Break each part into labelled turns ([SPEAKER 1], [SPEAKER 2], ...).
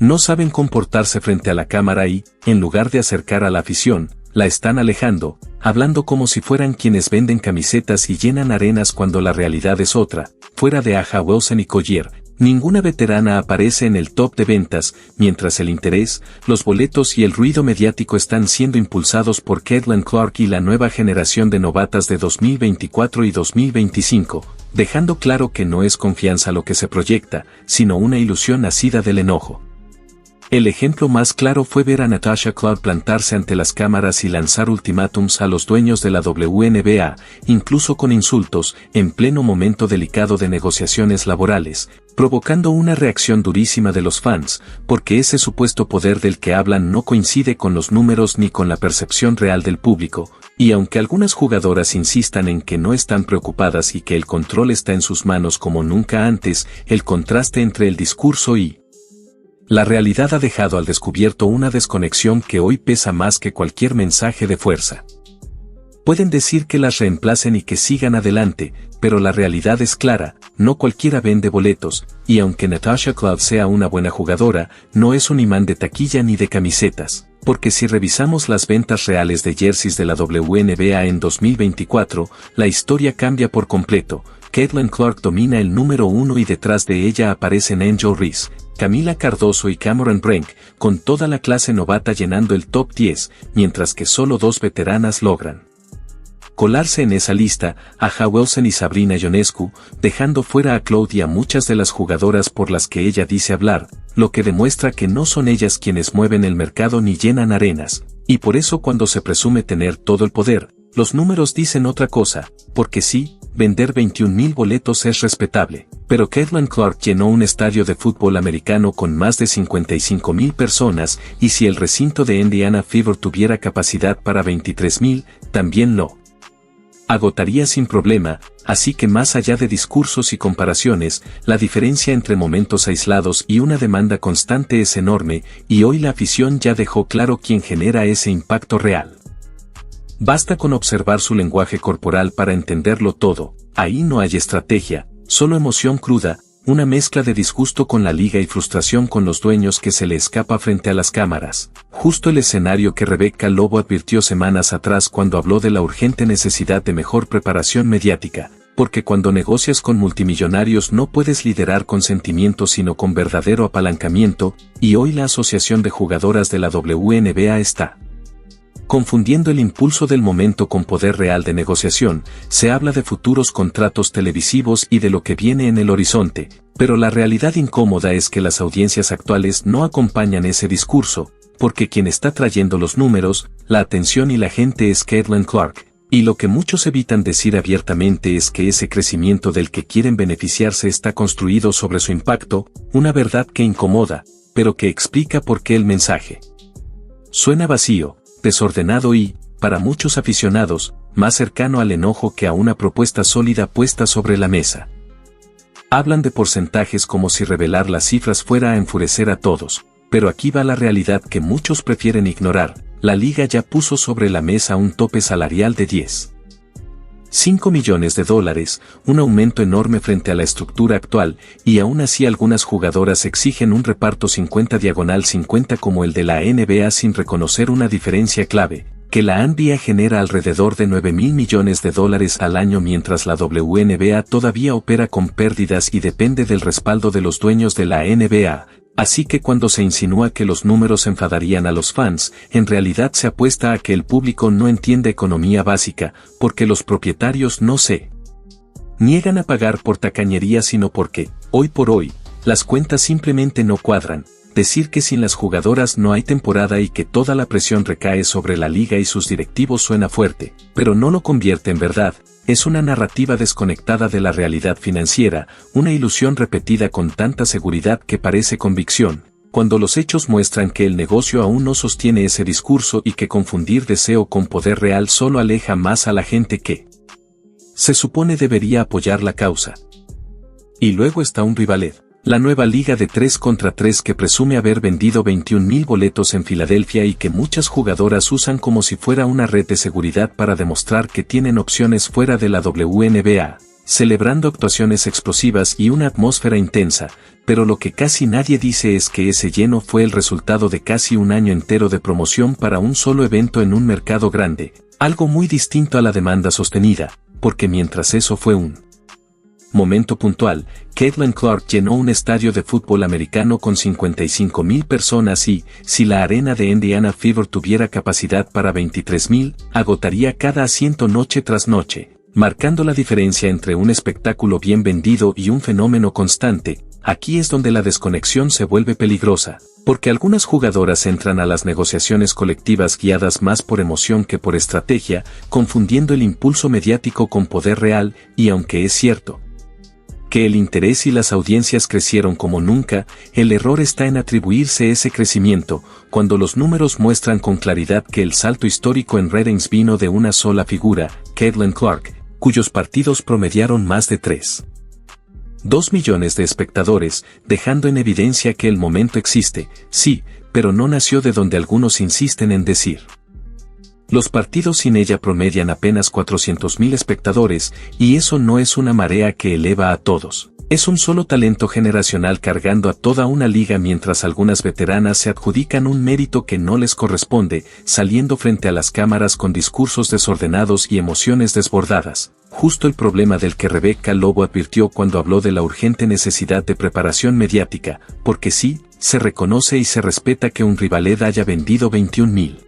[SPEAKER 1] No saben comportarse frente a la cámara y, en lugar de acercar a la afición, la están alejando, hablando como si fueran quienes venden camisetas y llenan arenas cuando la realidad es otra. Fuera de Aja Wilson y Collier, ninguna veterana aparece en el top de ventas, mientras el interés, los boletos y el ruido mediático están siendo impulsados por Caitlin Clark y la nueva generación de novatas de 2024 y 2025, dejando claro que no es confianza lo que se proyecta, sino una ilusión nacida del enojo. El ejemplo más claro fue ver a Natasha Cloud plantarse ante las cámaras y lanzar ultimátums a los dueños de la WNBA, incluso con insultos, en pleno momento delicado de negociaciones laborales, provocando una reacción durísima de los fans, porque ese supuesto poder del que hablan no coincide con los números ni con la percepción real del público, y aunque algunas jugadoras insistan en que no están preocupadas y que el control está en sus manos como nunca antes, el contraste entre el discurso y la realidad ha dejado al descubierto una desconexión que hoy pesa más que cualquier mensaje de fuerza. Pueden decir que las reemplacen y que sigan adelante, pero la realidad es clara, no cualquiera vende boletos, y aunque Natasha Cloud sea una buena jugadora, no es un imán de taquilla ni de camisetas, porque si revisamos las ventas reales de jerseys de la WNBA en 2024, la historia cambia por completo. Caitlin Clark domina el número 1 y detrás de ella aparecen Angel Reese, Camila Cardoso y Cameron Brink, con toda la clase novata llenando el top 10, mientras que solo 2 veteranas logran colarse en esa lista, Aja Wilson y Sabrina Ionescu, dejando fuera a Cloud y a muchas de las jugadoras por las que ella dice hablar, lo que demuestra que no son ellas quienes mueven el mercado ni llenan arenas, y por eso cuando se presume tener todo el poder, los números dicen otra cosa, porque sí, vender 21,000 boletos es respetable, pero Caitlin Clark llenó un estadio de fútbol americano con más de 55,000 personas y si el recinto de Indiana Fever tuviera capacidad para 23,000, también lo agotaría sin problema, así que más allá de discursos y comparaciones, la diferencia entre momentos aislados y una demanda constante es enorme, y hoy la afición ya dejó claro quién genera ese impacto real. Basta con observar su lenguaje corporal para entenderlo todo, ahí no hay estrategia, solo emoción cruda, una mezcla de disgusto con la liga y frustración con los dueños que se le escapa frente a las cámaras. Justo el escenario que Rebecca Lobo advirtió semanas atrás cuando habló de la urgente necesidad de mejor preparación mediática, porque cuando negocias con multimillonarios no puedes liderar con sentimientos sino con verdadero apalancamiento, y hoy la Asociación de Jugadoras de la WNBA está confundiendo el impulso del momento con poder real de negociación. Se habla de futuros contratos televisivos y de lo que viene en el horizonte, pero la realidad incómoda es que las audiencias actuales no acompañan ese discurso, porque quien está trayendo los números, la atención y la gente es Caitlin Clark, y lo que muchos evitan decir abiertamente es que ese crecimiento del que quieren beneficiarse está construido sobre su impacto, una verdad que incomoda, pero que explica por qué el mensaje suena vacío, desordenado y, para muchos aficionados, más cercano al enojo que a una propuesta sólida puesta sobre la mesa. Hablan de porcentajes como si revelar las cifras fuera a enfurecer a todos, pero aquí va la realidad que muchos prefieren ignorar. La liga ya puso sobre la mesa un tope salarial de $10,5 millones, un aumento enorme frente a la estructura actual, y aún así algunas jugadoras exigen un reparto 50/50 como el de la NBA sin reconocer una diferencia clave, que la NBA genera alrededor de $9,000 millones al año mientras la WNBA todavía opera con pérdidas y depende del respaldo de los dueños de la NBA. Así que cuando se insinúa que los números enfadarían a los fans, en realidad se apuesta a que el público no entiende economía básica, porque los propietarios no se niegan a pagar por tacañería sino porque, hoy por hoy, las cuentas simplemente no cuadran. Decir que sin las jugadoras no hay temporada y que toda la presión recae sobre la liga y sus directivos suena fuerte, pero no lo convierte en verdad. Es una narrativa desconectada de la realidad financiera, una ilusión repetida con tanta seguridad que parece convicción, cuando los hechos muestran que el negocio aún no sostiene ese discurso y que confundir deseo con poder real solo aleja más a la gente que se supone debería apoyar la causa. Y luego está un rivalet. La nueva liga de 3 contra 3 que presume haber vendido 21,000 boletos en Filadelfia y que muchas jugadoras usan como si fuera una red de seguridad para demostrar que tienen opciones fuera de la WNBA. celebrando actuaciones explosivas y una atmósfera intensa, pero lo que casi nadie dice es que ese lleno fue el resultado de casi un año entero de promoción para un solo evento en un mercado grande, algo muy distinto a la demanda sostenida, porque mientras eso fue un momento puntual, Caitlin Clark llenó un estadio de fútbol americano con 55,000 personas y, si la arena de Indiana Fever tuviera capacidad para 23,000, agotaría cada asiento noche tras noche, marcando la diferencia entre un espectáculo bien vendido y un fenómeno constante. Aquí es donde la desconexión se vuelve peligrosa, porque algunas jugadoras entran a las negociaciones colectivas guiadas más por emoción que por estrategia, confundiendo el impulso mediático con poder real, y aunque es cierto que el interés y las audiencias crecieron como nunca, el error está en atribuirse ese crecimiento, cuando los números muestran con claridad que el salto histórico en ratings vino de una sola figura, Caitlin Clark, cuyos partidos promediaron más de 3,2 millones de espectadores, dejando en evidencia que el momento existe, sí, pero no nació de donde algunos insisten en decir. Los partidos sin ella promedian apenas 400,000 espectadores, y eso no es una marea que eleva a todos. Es un solo talento generacional cargando a toda una liga mientras algunas veteranas se adjudican un mérito que no les corresponde, saliendo frente a las cámaras con discursos desordenados y emociones desbordadas. Justo el problema del que Rebecca Lobo advirtió cuando habló de la urgente necesidad de preparación mediática, porque sí, se reconoce y se respeta que un Rivaled haya vendido 21,000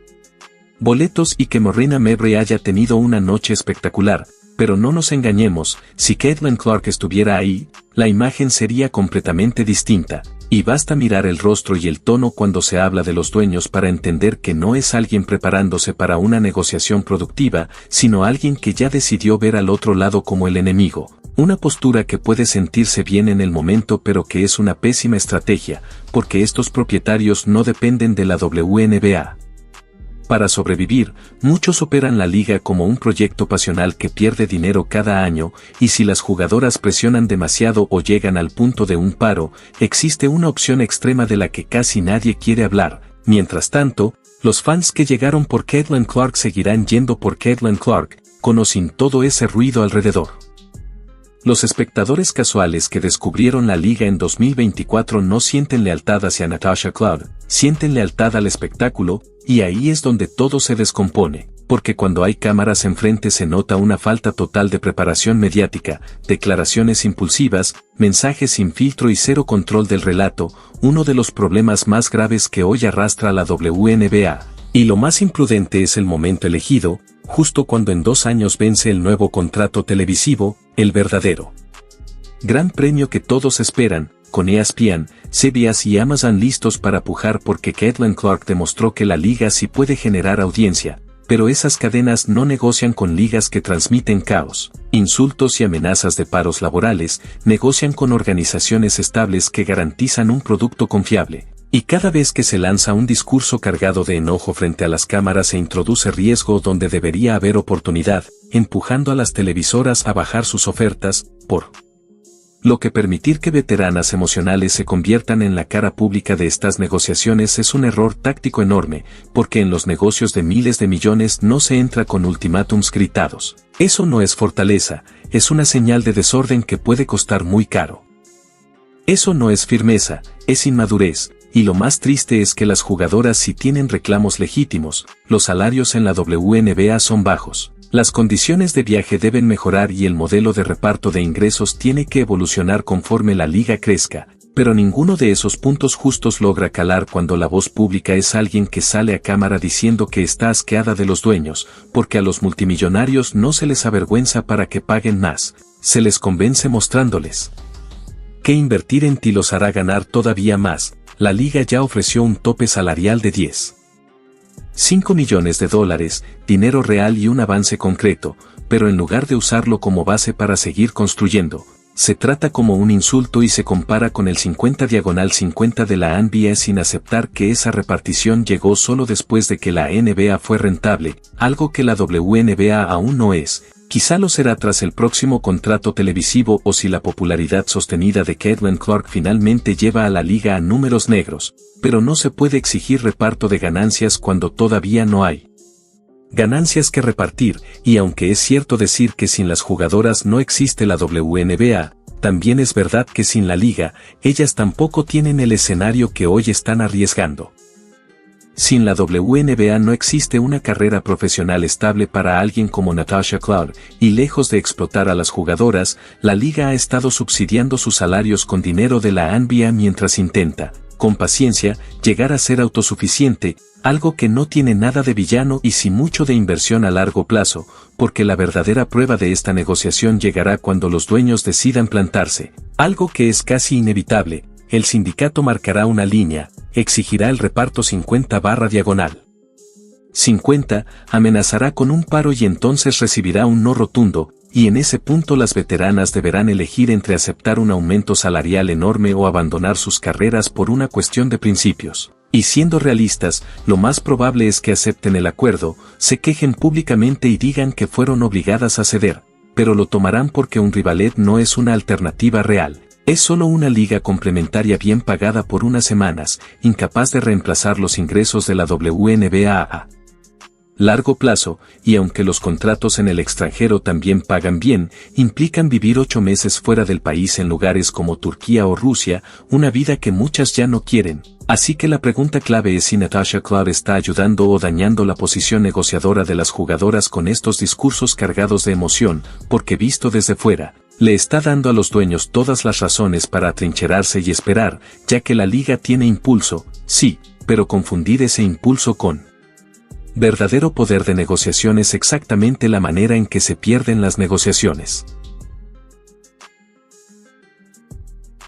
[SPEAKER 1] boletos y que Marina Mabrey haya tenido una noche espectacular, pero no nos engañemos, si Caitlin Clark estuviera ahí, la imagen sería completamente distinta, y basta mirar el rostro y el tono cuando se habla de los dueños para entender que no es alguien preparándose para una negociación productiva, sino alguien que ya decidió ver al otro lado como el enemigo, una postura que puede sentirse bien en el momento pero que es una pésima estrategia, porque estos propietarios no dependen de la WNBA. Para sobrevivir, muchos operan la liga como un proyecto pasional que pierde dinero cada año, y si las jugadoras presionan demasiado o llegan al punto de un paro, existe una opción extrema de la que casi nadie quiere hablar. Mientras tanto, los fans que llegaron por Caitlin Clark seguirán yendo por Caitlin Clark, con o sin todo ese ruido alrededor. Los espectadores casuales que descubrieron la liga en 2024 no sienten lealtad hacia Natasha Cloud, sienten lealtad al espectáculo, y ahí es donde todo se descompone, porque cuando hay cámaras enfrente se nota una falta total de preparación mediática, declaraciones impulsivas, mensajes sin filtro y cero control del relato, uno de los problemas más graves que hoy arrastra la WNBA. Y lo más imprudente es el momento elegido, justo cuando en 2 años vence el nuevo contrato televisivo, el verdadero gran premio que todos esperan, con ESPN, CBS y Amazon listos para pujar porque Caitlin Clark demostró que la liga sí puede generar audiencia, pero esas cadenas no negocian con ligas que transmiten caos, insultos y amenazas de paros laborales, negocian con organizaciones estables que garantizan un producto confiable. Y cada vez que se lanza un discurso cargado de enojo frente a las cámaras se introduce riesgo donde debería haber oportunidad, empujando a las televisoras a bajar sus ofertas, por lo que permitir que veteranas emocionales se conviertan en la cara pública de estas negociaciones es un error táctico enorme, porque en los negocios de miles de millones no se entra con ultimátums gritados. Eso no es fortaleza, es una señal de desorden que puede costar muy caro. Eso no es firmeza, es inmadurez. Y lo más triste es que las jugadoras sí tienen reclamos legítimos, los salarios en la WNBA son bajos, las condiciones de viaje deben mejorar y el modelo de reparto de ingresos tiene que evolucionar conforme la liga crezca, pero ninguno de esos puntos justos logra calar cuando la voz pública es alguien que sale a cámara diciendo que está asqueada de los dueños, porque a los multimillonarios no se les avergüenza para que paguen más, se les convence mostrándoles que invertir en ti los hará ganar todavía más. La liga ya ofreció un tope salarial de $10,5 millones, dinero real y un avance concreto, pero en lugar de usarlo como base para seguir construyendo, se trata como un insulto y se compara con el 50/50 de la NBA sin aceptar que esa repartición llegó solo después de que la NBA fue rentable, algo que la WNBA aún no es. Quizá lo será tras el próximo contrato televisivo o si la popularidad sostenida de Caitlin Clark finalmente lleva a la liga a números negros, pero no se puede exigir reparto de ganancias cuando todavía no hay ganancias que repartir, y aunque es cierto decir que sin las jugadoras no existe la WNBA, también es verdad que sin la liga, ellas tampoco tienen el escenario que hoy están arriesgando. Sin la WNBA no existe una carrera profesional estable para alguien como Natasha Cloud, y lejos de explotar a las jugadoras, la liga ha estado subsidiando sus salarios con dinero de la NBA mientras intenta, con paciencia, llegar a ser autosuficiente, algo que no tiene nada de villano y sí mucho de inversión a largo plazo, porque la verdadera prueba de esta negociación llegará cuando los dueños decidan plantarse, algo que es casi inevitable. El sindicato marcará una línea, exigirá el reparto 50/diagonal. 50, amenazará con un paro y entonces recibirá un no rotundo, y en ese punto las veteranas deberán elegir entre aceptar un aumento salarial enorme o abandonar sus carreras por una cuestión de principios. Y siendo realistas, lo más probable es que acepten el acuerdo, se quejen públicamente y digan que fueron obligadas a ceder, pero lo tomarán porque un rivalet no es una alternativa real. Es solo una liga complementaria bien pagada por unas semanas, incapaz de reemplazar los ingresos de la WNBA a largo plazo, y aunque los contratos en el extranjero también pagan bien, implican vivir 8 meses fuera del país en lugares como Turquía o Rusia, una vida que muchas ya no quieren. Así que la pregunta clave es si Natasha Cloud está ayudando o dañando la posición negociadora de las jugadoras con estos discursos cargados de emoción, porque visto desde fuera, le está dando a los dueños todas las razones para atrincherarse y esperar, ya que la liga tiene impulso, sí, pero confundir ese impulso con verdadero poder de negociación es exactamente la manera en que se pierden las negociaciones.